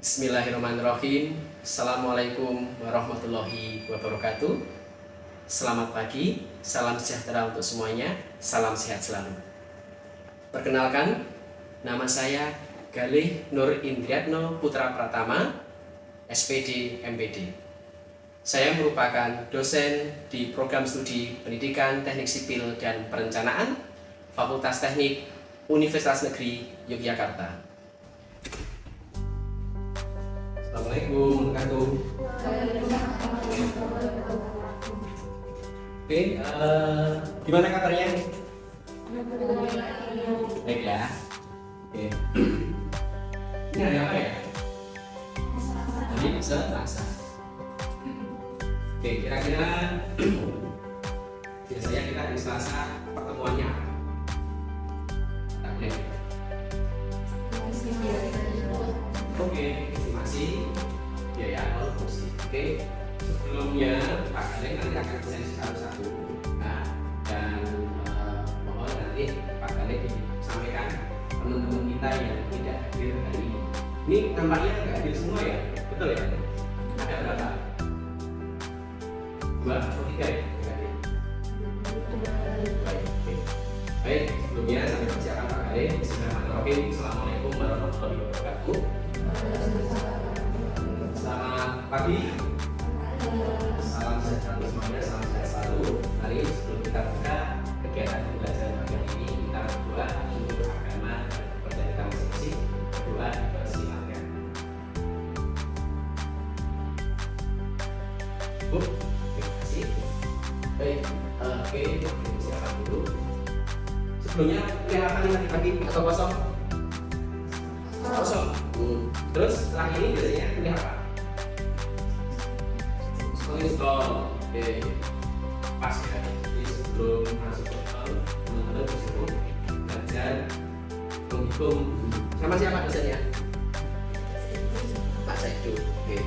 Bismillahirrahmanirrahim. Assalamualaikum warahmatullahi wabarakatuh. Selamat pagi, salam sejahtera untuk semuanya, salam sehat selalu. Perkenalkan, nama saya Galih Nur Indriatno Putra Pratama, SPD MPD. Saya merupakan dosen di program studi Pendidikan Teknik Sipil dan Perencanaan Fakultas Teknik Universitas Negeri Yogyakarta. Assalamualaikum warahmatullahi wabarakatuh. Oke, gimana kabarnya? Baik ya. Oke. Ini hari apa ya? Hari Selasa. Oke, kira-kira biasanya kita hari Selasa pertemuannya apa? Tak boleh. Oke, estimasi biaya produksi. Oke, sebelumnya Pak Galih nanti akan presentasi satu-satu. Nah, dan mohon nanti Pak Galih disampaikan teman-teman kita yang tidak hadir hari ini. Ini tampaknya nggak hadir semua ya, betul ya? Ada berapa? 2 atau 3 ya? Baik, oke. Baik, sebelumnya saya persilakan Pak Galih. Bismillahirrahmanirrahim. Assalamualaikum warahmatullahi wabarakatuh. Selamat pagi. Salam sejahtera untuk semuanya, salam sehat selalu. Hari ini sebelum kita buka kegiatan pembelajaran pagi ini, kita berdoa untuk agama dan kepercayaan kita masing-masing. Berdoa dipersilakan. Terima kasih. Baik, oke, silakan dulu. Sebelumnya kuliah apa nih pagi atau kosong? Kosong. Terus setelah ini biasanya kuliah apa? Install. Oke, pas ya. Jadi sebelum masuk ke teman-teman disuruh belajar menghitung. Sama siapa dosennya? Pak Saidu. Oke.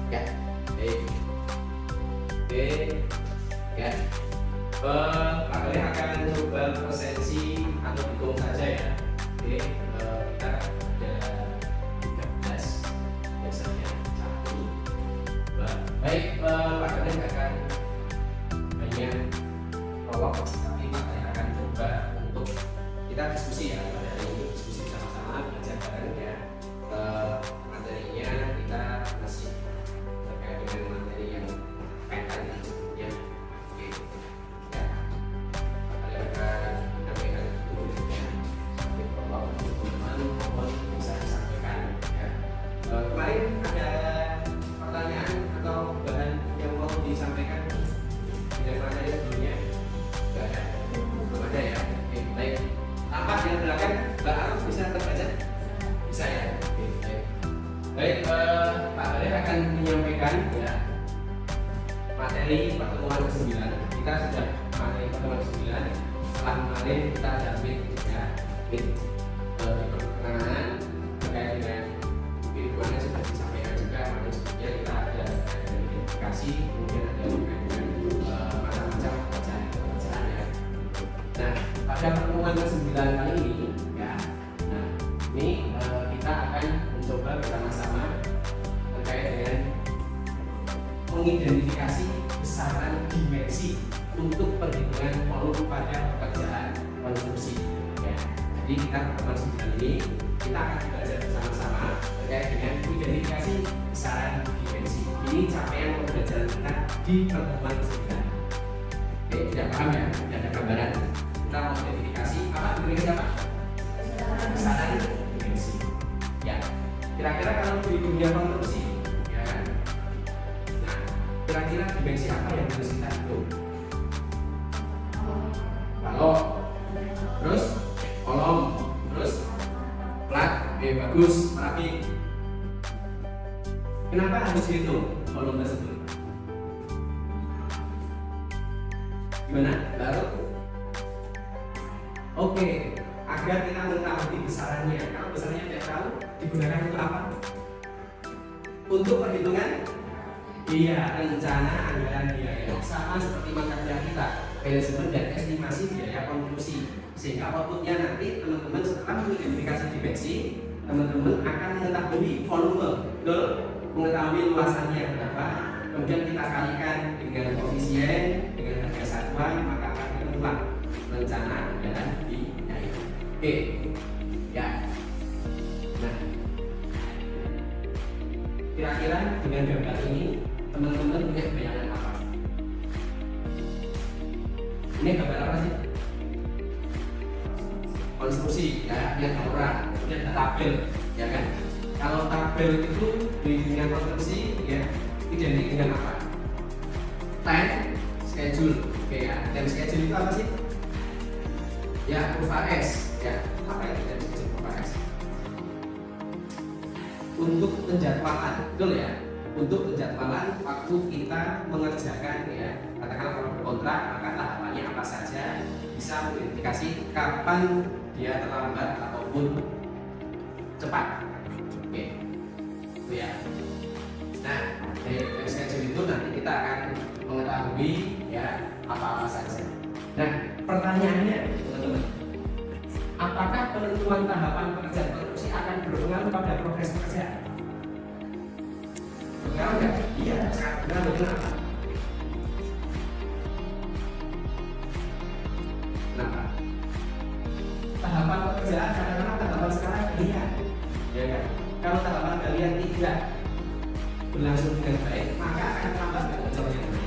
Ya. Oke. Ya. Pak Galih akan coba presensi atau hitung saja ya. Oke. Kita ada 13 biasanya 1, 2. Baik, Pak Galih akan banyak prolog, tapi Pak Galih akan coba untuk kita diskusi ya pada hari ini, diskusi sama-sama belajar bareng ya. Materinya kita masih terkait dengan materi yang kaitan dengan sebelumnya. Oke, ya. Pak Galih akan menyampaikan dulu ya. Teman-teman mohon bisa disampaikan ya. Kemarin ada pertanyaan atau bahan yang mau disampaikan dari materi sebelumnya? Tidak ada? Belum ada ya? Oke, baik. Tampak yang belakang Mbak Aruf bisa terbaca? Bisa ya? Oke, baik. Baik, Pak Galih akan menyampaikan ya materi pertemuan ke-9. Kita sudah materi pertemuan ke-9 setelah kemarin kita ada ya di pertengahan terkait dengan kehidupannya sudah disampaikan juga. Kemarin sebelumnya kita ada identifikasi, kemudian ada dengan macam-macam pekerjaan ya. Nah, pada pertemuan ke-9 kali ini ya, nah ini kita akan mencoba bersama-sama terkait dengan mengidentifikasi besaran dimensi untuk perhitungan volume pada pekerjaan konstruksi ya. Jadi kita pertemuan 9 ini kita akan belajar bersama-sama terkait dengan identifikasi besaran dimensi. Ini capaian pembelajaran kita di pertemuan 9. Oke, tidak paham ya? Tidak ada gambaran. Kita mau identifikasi apa? Identifikasi apa? Besaran dimensi. Ya, kira-kira kalau di dunia konstruksi, ya kan? Nah, kira-kira dimensi apa yang harus kita hitung? Balok, terus kolom, terus plat, bagus, rapi. Kenapa harus dihitung kolom tersebut? Gimana? Baru? Oke, agar kita mengetahui besarannya. Kalau besarannya tidak tahu, digunakan untuk apa? Untuk perhitungan? Iya, rencana anggaran biaya. Sama seperti mata kuliah kita, manajemen dan estimasi biaya konstruksi. Sehingga outputnya nanti teman-teman setelah mengidentifikasi dimensi, teman-teman akan mengetahui volume, betul? Mengetahui luasannya berapa, kemudian kita kalikan dengan koefisien, dengan harga satuan, maka akan ketemulah rencana anggaran di daerah. Oke, ya. Nah, kira-kira dengan gambar ini teman-teman punya bayangan apa? Ini gambar apa sih? Konstruksi, ya, yang orang, kemudian tabel, ya kan? Kalau tabel itu dengan konstruksi, ya, identik dengan apa? Time schedule, oke ya. Time schedule itu apa sih? Ya, kurva S, ya. Apa itu time schedule kurva S? Untuk penjadwalan, betul ya? Untuk penjadwalan waktu kita mengerjakan, ya, katakanlah kalau berkontrak, maka tahapannya apa saja, bisa mengidentifikasi kapan dia terlambat ataupun cepat. Oke, itu ya. Nah, dari time schedule itu nanti kita akan mengetahui, ya, apa-apa saja. Nah, pertanyaannya, teman-teman, apakah penentuan tahapan pekerjaan konstruksi akan berpengaruh pada progres pekerjaan? Berpengaruh nggak? Iya, sangat berpengaruh. Kenapa? Kenapa? Tahapan pekerjaan kadang-kadang tahapan sekarang kalian, ya kan? Kalau tahapan kalian tidak berlangsung dengan baik, maka akan terlambat kerjanya.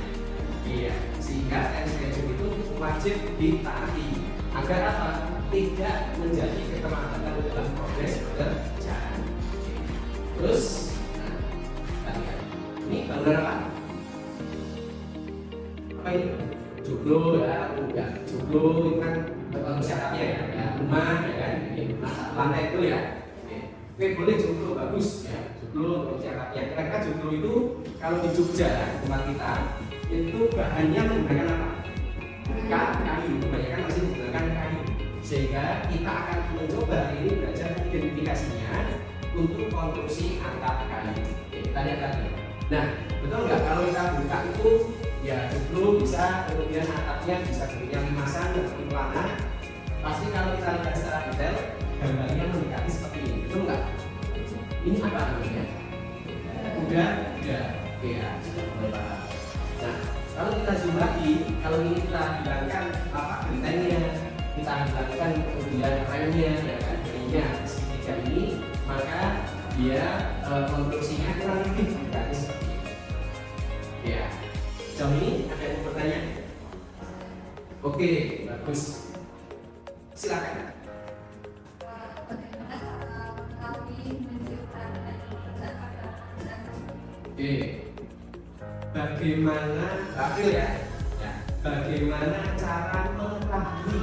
Iya, sehingga time schedule itu wajib ditaati agar apa? Tidak menjadi keterlambatan dalam progres pekerjaan. Terus, nah, lihat, ini bangunan apa? Apa ini? Joglo ya, joglo itu kan syaratnya ya, rumah ya kan, lantai itu ya. Oke, boleh joglo bagus ya, joglo syaratnya. Kira-kira joglo itu kalau di Jogja tempat kita itu bahannya menggunakan apa? Kayu, kebanyakan masih menggunakan kayu. Sehingga kita akan mencoba ini belajar identifikasinya untuk konstruksi atap kayu. Oke, kita lihat lagi. Nah, betul nggak kalau kita buka itu ya joglo bisa, kemudian atapnya bisa bentuknya limasan ataupun pelana. Pasti kalau kita lihat secara detail gambarnya mendekati seperti ini, betul nggak? Ini apa namanya? Udah. Oke ya, sudah mulai paham. Nah, kalau kita zoom lagi, kalau ini kita hilangkan apa gentengnya, kita hilangkan kemudian remnya, ya kan, remnya segitiga ini, maka dia konstruksinya kurang lebih mendekati seperti ini. Ya. Jauh ini ada yang bertanya? Oke, bagus. Silakan. Oke. Bagaimana April ya? Bagaimana cara mengetahui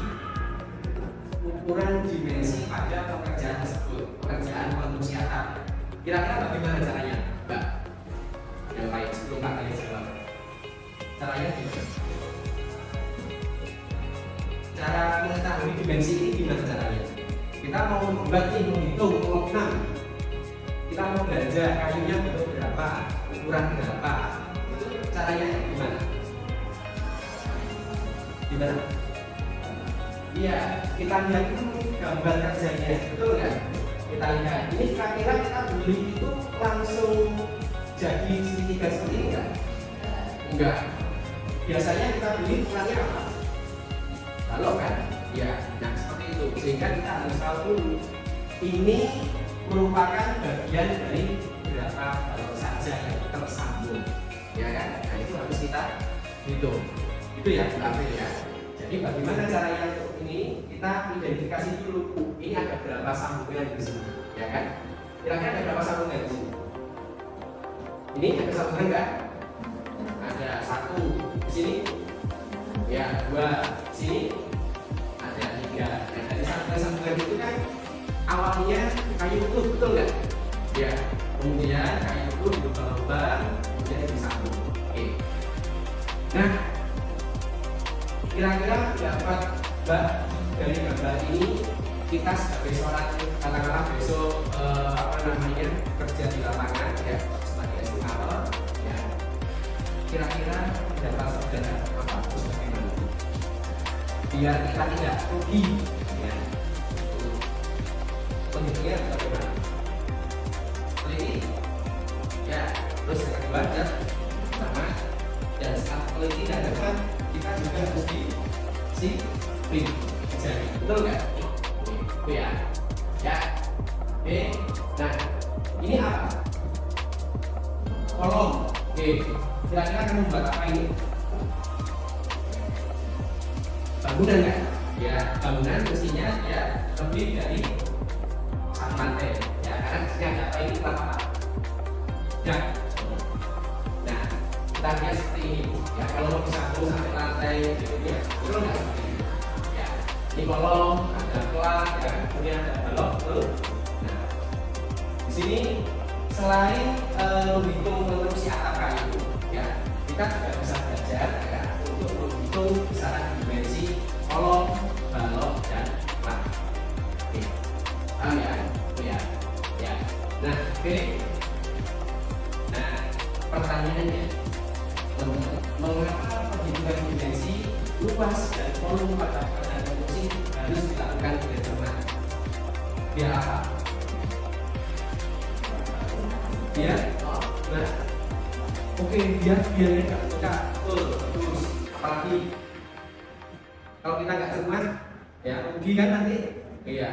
ukuran dimensi pada pekerjaan tersebut, pekerjaan konstruksi atap? Kira-kira bagaimana caranya, Mbak? Yang baik sebelum Kak kalian jawab. Caranya gimana? Cara mengetahui dimensi ini gimana caranya? Kita mau membuat nih, menghitung, mengukur. Kita mau belanja kayunya bentuk berapa, ukuran berapa. Itu caranya gimana? Gimana? Iya, kita lihat dulu gambar kerjanya, betul nggak? Kita lihat, ini kira-kira kita beli itu langsung jadi segitiga seperti ini nggak? Enggak. Biasanya kita beli ukurannya apa? Balok kan? Ya, nah seperti itu. Sehingga kita harus tahu dulu ini merupakan bagian dari berapa balok saja yang tersambung, ya kan? Nah itu harus kita hitung. Itu ya, April ya. Jadi bagaimana caranya untuk ini? Kita identifikasi dulu. Ini ada berapa sambungan di sini, ya kan? Kira-kira ada berapa sambungan di sini? Ini ada sambungan enggak? Ada satu di sini, ya dua di sini, ada tiga. Nah dari sambungan itu kan awalnya kayu utuh, betul nggak? Ya. Kemudian kayu utuh dilubang-lubang, kemudian disambung. Oke. Nah, kira-kira dapat Mbak dari gambar ini kita sebagai seorang katakanlah besok kerja di lapangan ya sebagai estimator ya, kira-kira dapat saudara apa terus bagaimana biar kita tidak rugi ya, bentuknya bagaimana? betul nggak? Itu ya. Ya. Oke. Nah, ini apa? Kolom. Oke. Kira-kira kamu buat apa ini? Bangunan kan? Ya, bangunan mestinya ya lebih dari satu lantai. Ya, karena mestinya ada apa ini apa? Ya. Nah, kita lihat seperti ini. Ya, kalau bisa sampai lantai gitu ya, itu nggak seperti ini. Ya, di kolom ada kelas, ya, kemudian ada balok, betul. Nah, di sini selain menghitung konstruksi atap kayu, ya, kita juga bisa belajar ya, untuk menghitung besaran dimensi kolom, balok, dan kelas. Oke, paham ya? Oh ya, ya. Nah, oke. Nah, pertanyaannya, mengapa perhitungan dimensi luas dan volume pada pekerjaan konstruksi harus dilakukan dengan cermat? Biar apa? Biar, nah, oke, biar nggak pecah, terus apalagi kalau kita nggak cermat, ya rugi kan nanti, iya,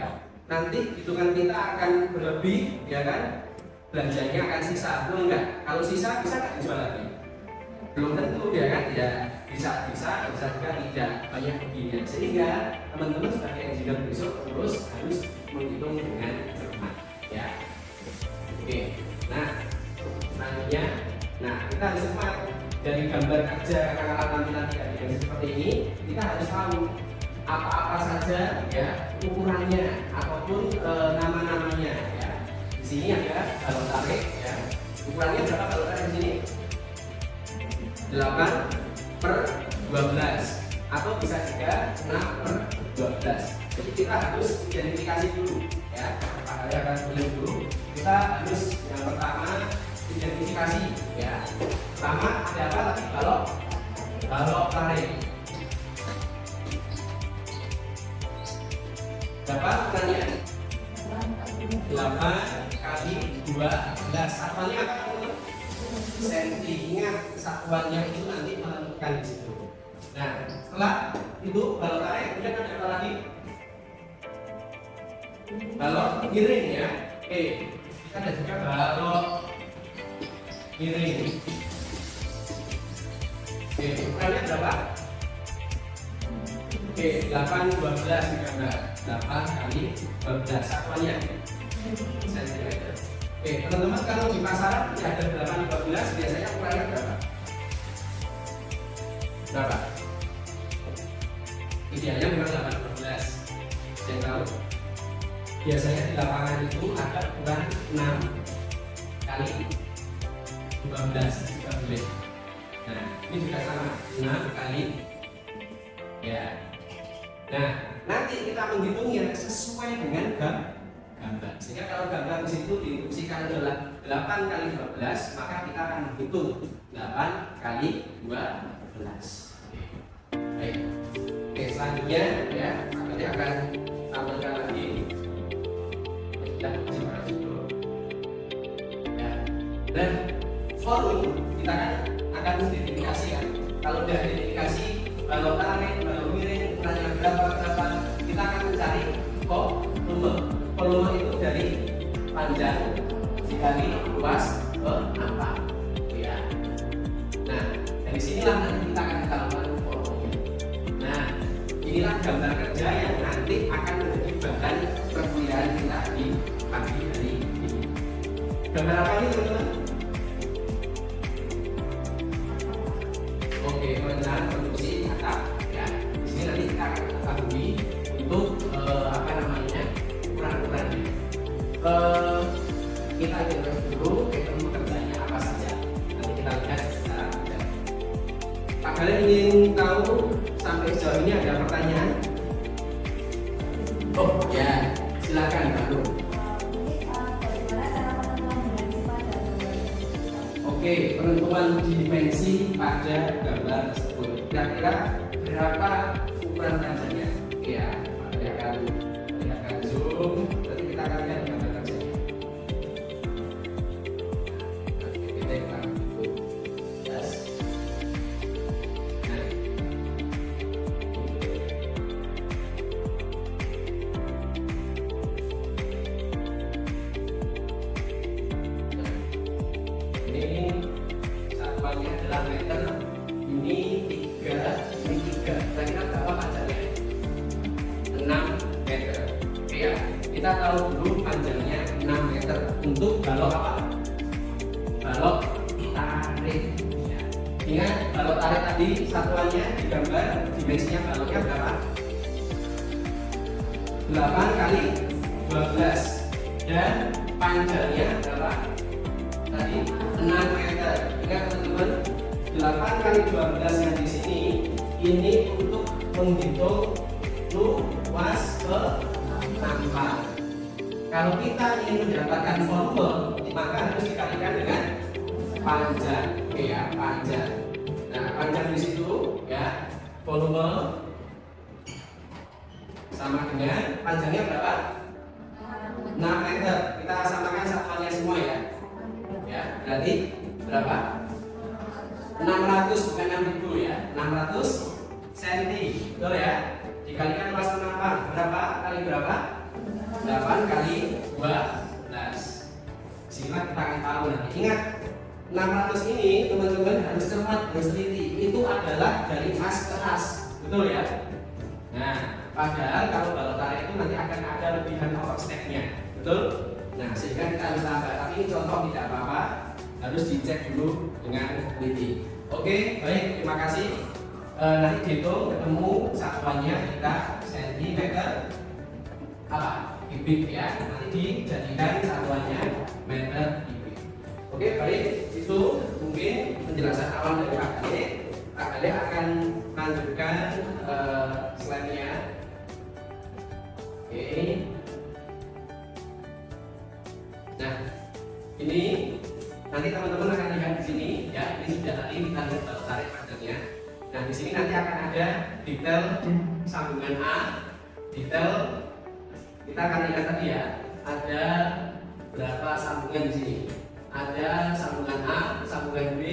nanti hitungan kita akan berlebih, ya kan? Belanjanya akan sisa, belum enggak? Kalau sisa bisa nggak dijual lagi? Belum tentu, ya kan? Ya bisa juga tidak banyak begini. Sehingga teman-teman sebagai engineer besok terus harus menghitung dengan cermat, ya. Oke. Nah, selanjutnya, nah kita harus cermat dari gambar kerja kakak tampilan tidak seperti ini. Kita harus tahu apa-apa saja, ya, ukurannya ataupun nama-namanya, ya. Di sini ada balok tarik, ya. Ukurannya berapa balok tarik di sini? 8/12 atau bisa juga 6/12. Jadi kita harus identifikasi dulu, ya. Pak Ali akan tulis dulu. Kita harus yang pertama identifikasi, ya. Pertama ada apa tadi? Balok tarik. Berapa ukurannya? 8/12. Satuannya apa? Senti. Ingat satuannya itu nanti menentukan di situ. Nah, setelah itu balok tarik, kemudian ada apa lagi? Balok miring, ya. Oke, kita ada juga balok miring. Oke, ukurannya berapa? Oke, 8/12 digambar. 8/12 satuannya sentimeter. Oke, teman-teman, kalau di pasaran ada 8/12 biasanya ukurannya berapa? Berapa? Idealnya memang 8/12. Yang tahu? Biasanya di lapangan itu ada ukuran 6x12 juga boleh. Nah, ini juga sama, 6x, ya. Nah, nanti kita menghitungnya sesuai dengan gambar. Sehingga kalau gambar di situ diinstruksikan adalah 8x12, maka kita akan menghitung 8x12. Baik. Oke, selanjutnya, ya, nanti akan tampilkan lagi. Ya, dan volume kita akan identifikasi, ya. Kalau sudah identifikasi balok tarik, balok miring, ukurannya berapa, kita akan mencari volume. Volume itu dari panjang dikali luas ke apa, ya. Nah, dari sinilah nanti kita akan ketahuan volume. Nah, inilah gambar kerja yang nanti akan menjadi bahan perkuliahan kita di pagi hari ini. Gambar apa ini, teman-teman? Oke, perencanaan konstruksi atap, ya. Di sini nanti kita akan ketahui untuk apa namanya, ukuran-ukurannya. Kita lihat dulu teknik kerjanya apa saja. Nanti kita lihat secara mudah. Pak kalian ingin tahu sampai sejauh ini ada pertanyaan? Oh ya, silakan Pak Nur. Oke, penentuan dimensi pada gambar tersebut. Kira-kira berapa ukuran panjangnya? Ya, kita akan zoom. Nanti kita akan lihat gambar kerjanya. ya, kita tahu dulu panjangnya 6 meter untuk balok apa? Balok tarik. Ya. Ingat balok tarik tadi satuannya digambar, dimensinya baloknya berapa? 8 kali 12 dan panjangnya berapa? Tadi 6 meter. Ingat teman-teman, 8 kali 12 yang di sini ini untuk menghitung luas penampak. Kalau kita ingin mendapatkan volume, maka harus dikalikan dengan panjang. Oke ya, panjang. Nah, panjang di situ ya, volume sama dengan panjangnya berapa? 6 meter. Kita samakan satuannya semua ya. Ya, berarti berapa? 600 bukan 6000 ya. 600 cm. Betul ya? Dikalikan luas penampak berapa kali berapa? 8 kali 12. Sila kita akan tahu nanti. Ingat, 600 ini teman-teman harus cermat, harus teliti. Itu adalah dari as ke as. Betul ya? Nah, padahal kalau balok tarik itu nanti akan ada lebihan overstep-nya. Betul? Nah, sehingga kita harus tambah. Tapi ini contoh tidak apa-apa. Harus dicek dulu dengan teliti. Oke, baik. Terima kasih. Nanti dihitung ketemu satuannya kita sentimeter apa? Kubik ya. Nanti dijadikan satuannya meter kubik. Oke, baik. Itu mungkin penjelasan awal dari Pak Gale. Pak Gale akan lanjutkan slide-nya. Oke. Nah, ini nanti teman-teman akan lihat di sini ya. Ini sudah tadi kita tarik panjangnya. Nah, di sini nanti akan ada detail sambungan A, detail kita akan lihat tadi ya. Ada berapa sambungan di sini? Ada sambungan A, sambungan B,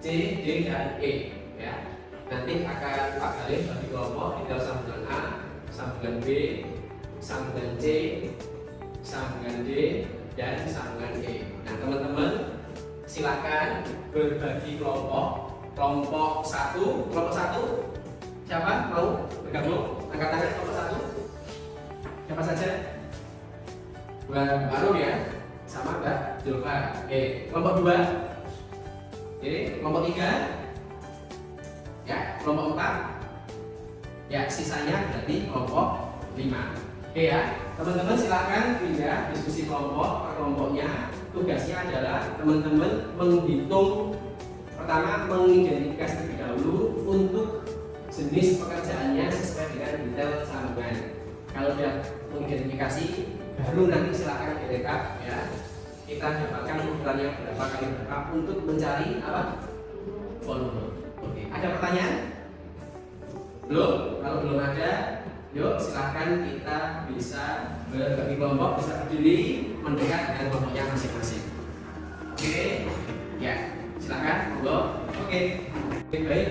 C, D, dan E. Ya. Nanti akan Pak Gale bagi kelompok detail sambungan A, sambungan B, sambungan C, sambungan D, dan sambungan E. Nah, teman-teman silakan berbagi kelompok. Kelompok 1, siapa mau bergabung? Angkat tangan kelompok 1. Siapa saja? Baru ya, sama Mbak Julfa. Oke, kelompok 2. Oke, kelompok 3. Ya, kelompok 4. Ya, sisanya berarti kelompok 5. Oke ya, teman-teman silakan pindah diskusi kelompok per kelompoknya. Tugasnya adalah teman-teman menghitung. Pertama, mengidentifikasi terlebih dahulu untuk jenis pekerjaannya sesuai dengan detail sambungan. Kalau sudah mengidentifikasi, baru nanti silakan direkap ya. Kita dapatkan ukurannya berapa kali berapa untuk mencari apa? Volume. Oke, ada pertanyaan? Belum? Kalau belum ada, yuk silakan kita bisa berbagi kelompok, bisa berdiri mendekat dengan kelompoknya masing-masing. Oke, ya. Silakan, monggo. Oke, baik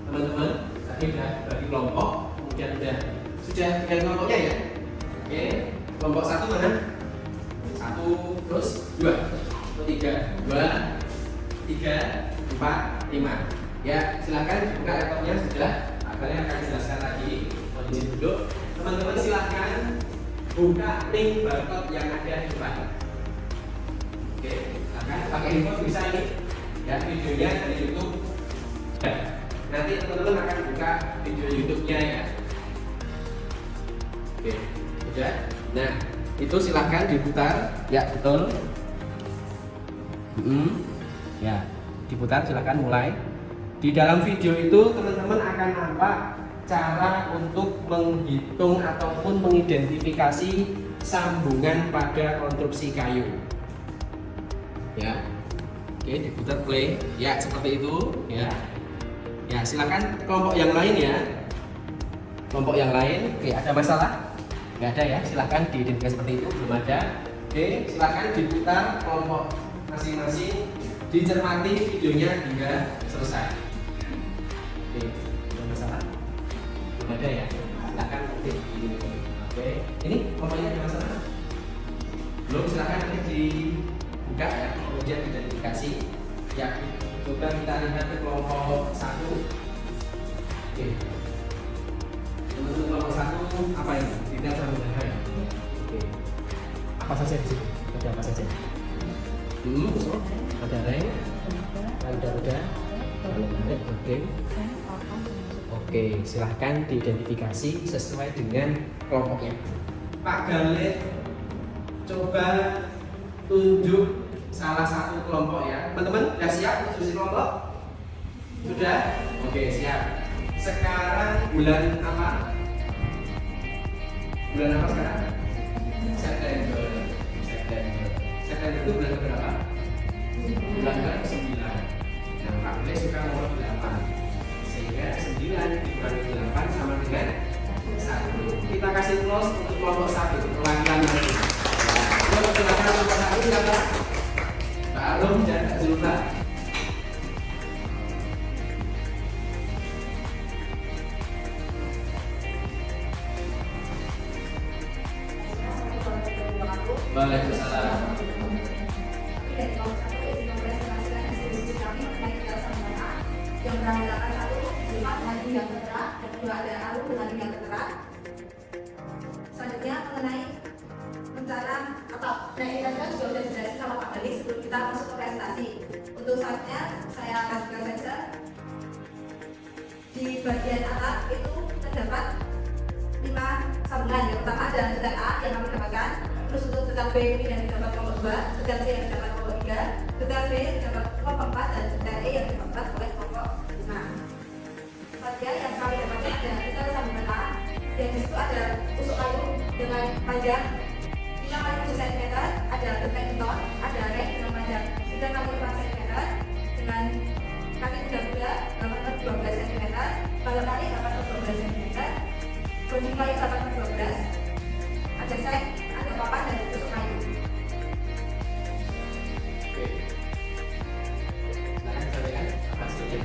teman-teman, tadi sudah bagi kelompok, kemudian sudah dengan kelompoknya ya. Oke, kelompok 1 mana? 1, terus 2, 3, 2, 3, 4, 5. Ya, silakan buka laptopnya sudah. Akhirnya akan jelaskan lagi. Mohon izin duduk. Teman-teman silakan buka link barcode yang ada di depan. Oke. Pakai handphone bisa ini ya, videonya dari YouTube. Nanti teman-teman akan buka video YouTube-nya ya. Oke, sudah. Nah, itu silahkan diputar. Ya, betul. Ya, diputar silahkan mulai. Di dalam video itu teman-teman akan nampak cara untuk menghitung ataupun mengidentifikasi sambungan pada konstruksi kayu. Ya, oke, diputar play. Ya, seperti itu. Ya, ya silakan kelompok yang lain ya. Kelompok yang lain, oke, ada masalah? Nggak ada ya. Silakan diidentifikasi seperti itu. Belum ada. Oke, silakan diputar kelompok masing-masing. Dicermati videonya hingga selesai. Oke, ada masalah? Belum ada ya. Silakan oke. Oke, ini kelompoknya ada masalah? Belum, silakan nanti dibuka ya. Kemudian identifikasi ya, coba kita lihat ke kelompok 1. Oke, teman-teman kelompok 1 apa ini? Detail apa saja di situ? Ada apa saja? Ada rem, roda, balon narik, oke, silahkan diidentifikasi sesuai dengan kelompoknya. Pak Galit coba tunjuk salah satu kelompok ya. Teman-teman sudah siap diskusi kelompok? Sudah? Oke, siap. Sekarang bulan apa? Bulan apa sekarang? September. September itu bulan berapa? Bulan ke-9. Nah, Pak Galit suka nomor 8. Sehingga 9 dikurangi 8 sama dengan 1. Kita kasih plus untuk kelompok 1. Perwakilan nanti. Nah, silakan kelompok 1 siapa? Pak Arum dan Kak Zulfa. Waalaikumsalam. Yang beranggotakan 1 Zulfa dengan yang tertera, dan 2 ada Arum dengan yang tertera. Selanjutnya mengenai rencana atau naikkan juga sudah dijelasin sama Pak Galit sebelum kita masuk ke presentasi. Untuk saatnya saya kasihkan saja di bagian atas itu terdapat 5 sambungan. Yang pertama ada detak A yang kami dapatkan, terus untuk detak B ini yang didapat kelompok 2, detak C yang didapat kelompok 3, detak B yang didapat kelompok 4, dan detak E yang didapat oleh kelompok 5. Saja yang kami dapatkan ada detak sambungan A yang disitu ada tusuk kayu dengan panjang 5 kali 7 cm, ada detak beton, ada rek dengan panjang 3 kali 4 cm dengan kaki kuda-kuda 8x12 cm, balok kali 8x12 cm, gunting kayu 8x12, ada sek, ada papan, dan tusuk kayu. Oke. Silakan sampaikan apa hasilnya.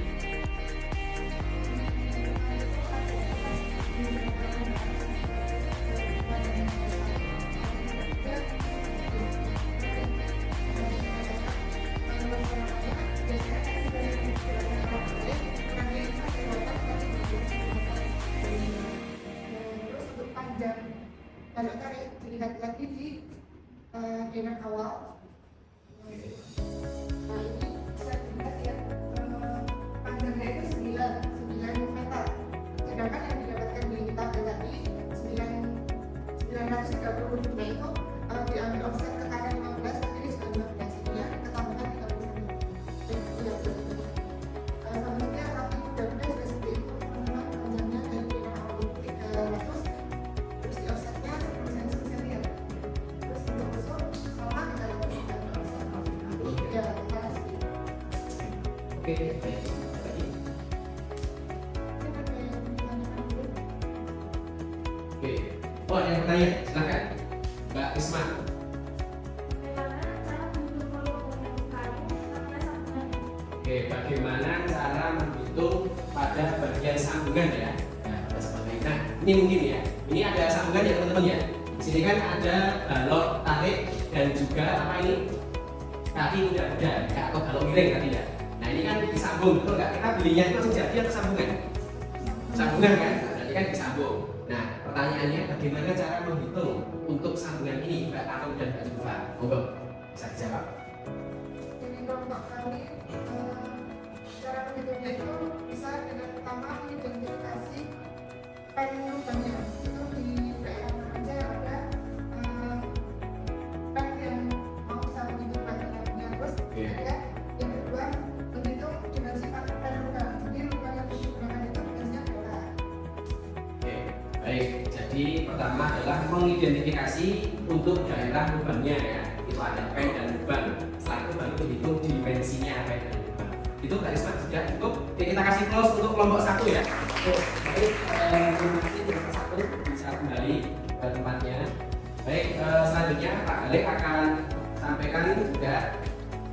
Terus untuk panjang balok tarik dilihat lagi di dengan awal. Nah ini bisa dilihat ya, panjangnya itu 9 meter. Sedangkan yang didapatkan di tabel tadi 930. Nah itu diambil offset ke kanan 15, ke kiri 15. Ini ya ketambahkan 31. Iya betul. Selanjutnya kaki kuda-kuda juga seperti itu. Memang panjangnya dari dengan awal 300. Terus di offsetnya 10 cm ya. Terus untuk busuk sama kita lakukan offset. Ya, terima kasih. Oke, baik. Lagi. Oke. Oh, ada yang bertanya, silakan. Mbak Isma. Oke, bagaimana cara menghitung pada bagian sambungan ya? Nah, pada sambungan. Nah, ini mungkin ya. Ini ada sambungan ya teman-teman ya. Di sini kan ada balok tarik dan juga apa ini? Kaki kuda-kuda ya, atau balok miring tadi ya. Nah, ini kan disambung, betul nggak? Kita belinya itu langsung jadi atau sambungan? Sambungan kan? Nah, berarti kan disambung. Nah, pertanyaannya bagaimana cara menghitung untuk sambungan ini, Mbak Arum dan Mbak Zulfa? Monggo, bisa dijawab. Jadi kelompok kami cara menghitungnya itu bisa dengan pertama mengidentifikasi pen lubangnya. Itu di daerah mana aja yang ada pen yang mau bisa menghitung bagiannya. Terus ya, yang kedua menghitung dengan sifat pen lubang. Jadi lubang yang digunakan itu biasanya berapa? Oke, baik. Jadi pertama adalah mengidentifikasi untuk daerah lubangnya ya. Itu ada pen dan lubang. Setelah itu baru dihitung dimensinya pen dan lubang. Itu Kak Isma sudah cukup. Oke, kita kasih close untuk kelompok 1 ya. Oke, baik. Terima kasih kelompok 1 bisa kembali ke tempatnya. Baik, selanjutnya Pak Galit akan sampaikan juga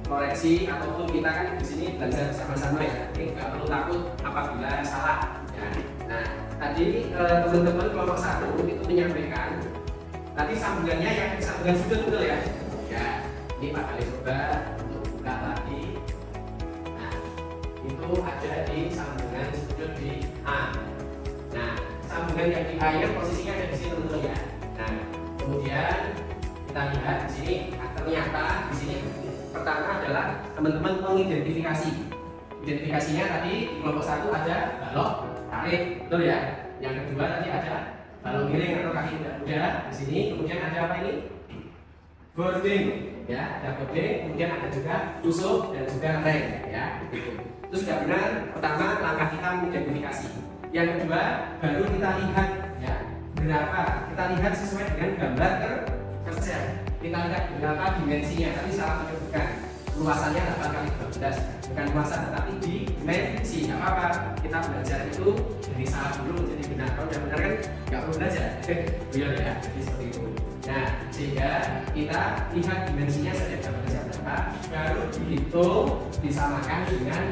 koreksi ataupun kita kan di sini belajar bersama-sama ya. Nggak perlu takut apabila salah. Ya. Nah, tadi teman-teman kelompok 1 itu menyampaikan tadi sambungannya yang sambungan sudut betul ya. Ya, ini Pak Galit coba untuk buka lagi. Nah, itu ada di sambungan sudut di A. Nah, sambungan yang di A nya posisinya ada di sini teman-teman ya. Nah, kemudian kita lihat pertama adalah teman-teman mengidentifikasi. Identifikasinya tadi di kelompok 1 ada balok tarik, betul ya. Yang kedua tadi ada balok miring atau kaki kuda di sini. Kemudian ada apa ini? Boarding, ya, ada boarding. Kemudian ada juga tusuk dan juga reng, ya. Gitu. Itu sudah benar. Pertama langkah kita mengidentifikasi. Yang kedua baru kita lihat, ya, berapa. Kita lihat sesuai dengan gambar kerja. Kita lihat berapa dimensinya. Tadi salah menyebutkan luasannya 8 kali 12, bukan luasan tetapi dimensi. Nggak apa-apa, kita belajar itu dari salah dulu menjadi benar. Kalau udah benar kan nggak perlu belajar. Real ya, jadi seperti itu. Nah, sehingga kita lihat dimensinya saja dapat kerja berapa, baru dihitung disamakan dengan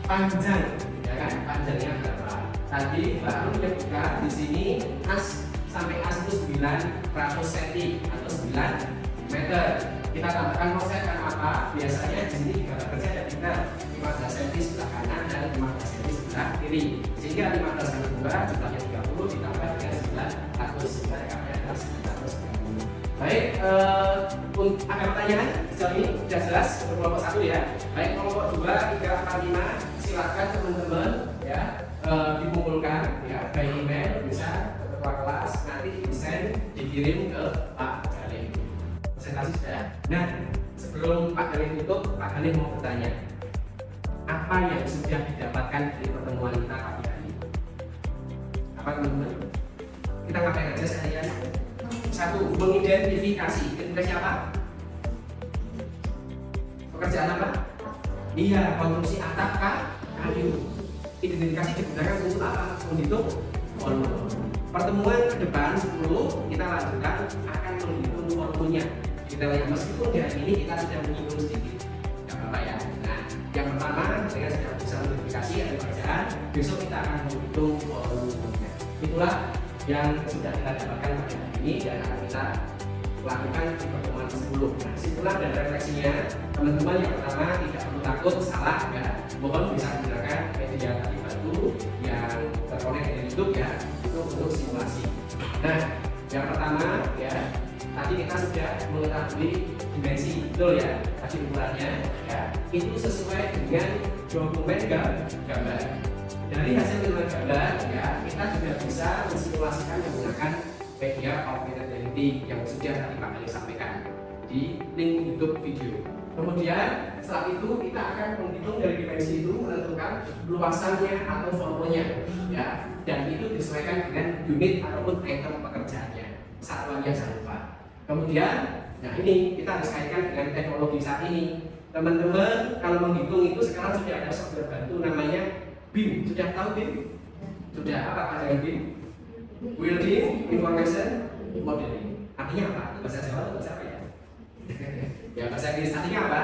panjang, ya kan? Panjangnya berapa? Tadi baru menyebutkan di sini as sampai as itu 900 cm atau 9 meter. Kita tambahkan konsep karena apa? Biasanya di sini di gambar kerja ada detail 15 cm sebelah kanan dan 15 cm sebelah kiri. Sehingga 15 kali 2 jumlahnya 30 ditambah dengan 900 sehingga rekapnya adalah 930. Baik, ada pertanyaan? Sejauh ini sudah jelas untuk kelompok 1 ya. Baik, kelompok 2, 3, 4, 5 silakan teman-teman ya dikumpulkan ya by email bisa ke ketua kelas, nanti desain dikirim ke Pak Galih. Presentasi sudah. Nah, sebelum Pak Galih tutup, Pak Galih mau bertanya, apa yang sudah didapatkan dari pertemuan kita pagi hari? Apa teman-teman? Kita ngapain aja seharian? 1. Mengidentifikasi. Identifikasi apa? Pekerjaan apa? Iya, konstruksi atap kayu. Identifikasi digunakan untuk apa? Menghitung volume. Pertemuan ke depan 10 kita lanjutkan akan menghitung volumenya. Detailnya meskipun di hari ini kita sudah menyinggung sedikit, nggak apa-apa ya. Nah, yang pertama dengan sudah bisa mengidentifikasi ada pekerjaan, besok kita akan menghitung volumenya. Itulah yang sudah kita dapatkan pada hari ini dan akan kita lakukan di pertemuan 10. Nah, kesimpulan dan refleksinya, teman-teman yang pertama tidak perlu takut salah ya. Mohon bisa menggunakan media tadi batu yang terkonek dengan YouTube ya, itu untuk simulasi. Nah, yang pertama ya, tadi kita sudah mengetahui dimensi, betul ya, tadi ukurannya ya, itu sesuai dengan dokumen gambar. Dari hasil dokumen gambar ya, kita juga bisa mensimulasikan menggunakan media augmented reality yang sudah tadi Pak Ali sampaikan di link YouTube video. Kemudian setelah itu kita akan menghitung dari dimensi itu, menentukan luasannya atau volumenya ya, dan itu disesuaikan dengan unit ataupun item pekerjaannya, satuannya jangan lupa. Kemudian, nah ini kita harus kaitkan dengan teknologi saat ini. Teman-teman kalau menghitung itu sekarang sudah ada software bantu namanya BIM. Sudah tahu BIM? Sudah apa panjangan BIM? Building Information Modeling. Artinya apa? Bahasa Jawa atau bahasa apa ya? Ya bahasa Inggris. Artinya apa?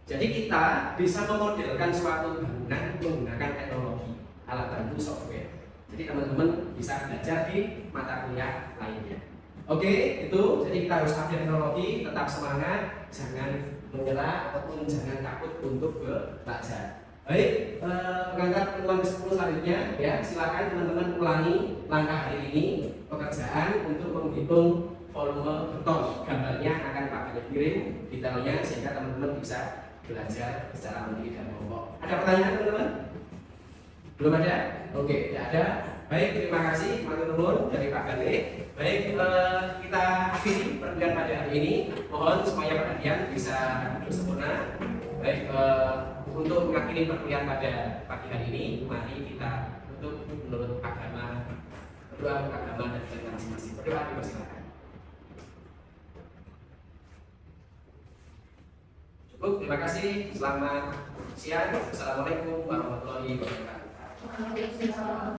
Jadi kita bisa memodelkan suatu bangunan menggunakan teknologi alat bantu software. Jadi teman-teman bisa belajar di mata kuliah lainnya. Oke, itu. Jadi kita harus update teknologi, tetap semangat, jangan menyerah ataupun jangan takut untuk belajar. Baik, pengantar pertemuan ke-10 selanjutnya ya, silakan teman-teman ulangi langkah hari ini pekerjaan untuk menghitung volume beton. Gambarnya akan Pak Galih kirim detailnya sehingga teman-teman bisa belajar secara mandiri dan kelompok. Ada pertanyaan teman-teman? Belum ada? Oke, tidak ada. Baik, terima kasih teman-teman dari Pak Galih. Baik, kita akhiri pertemuan pada hari ini. Mohon supaya perhatian bisa duduk sempurna. Baik, untuk mengakhiri perkuliahan pada pagi hari ini, mari kita tutup menurut agama, berdoa agama dan kita masing-masing. Berdoa, dipersilakan. Cukup, terima kasih. Selamat siang. Assalamualaikum warahmatullahi wabarakatuh.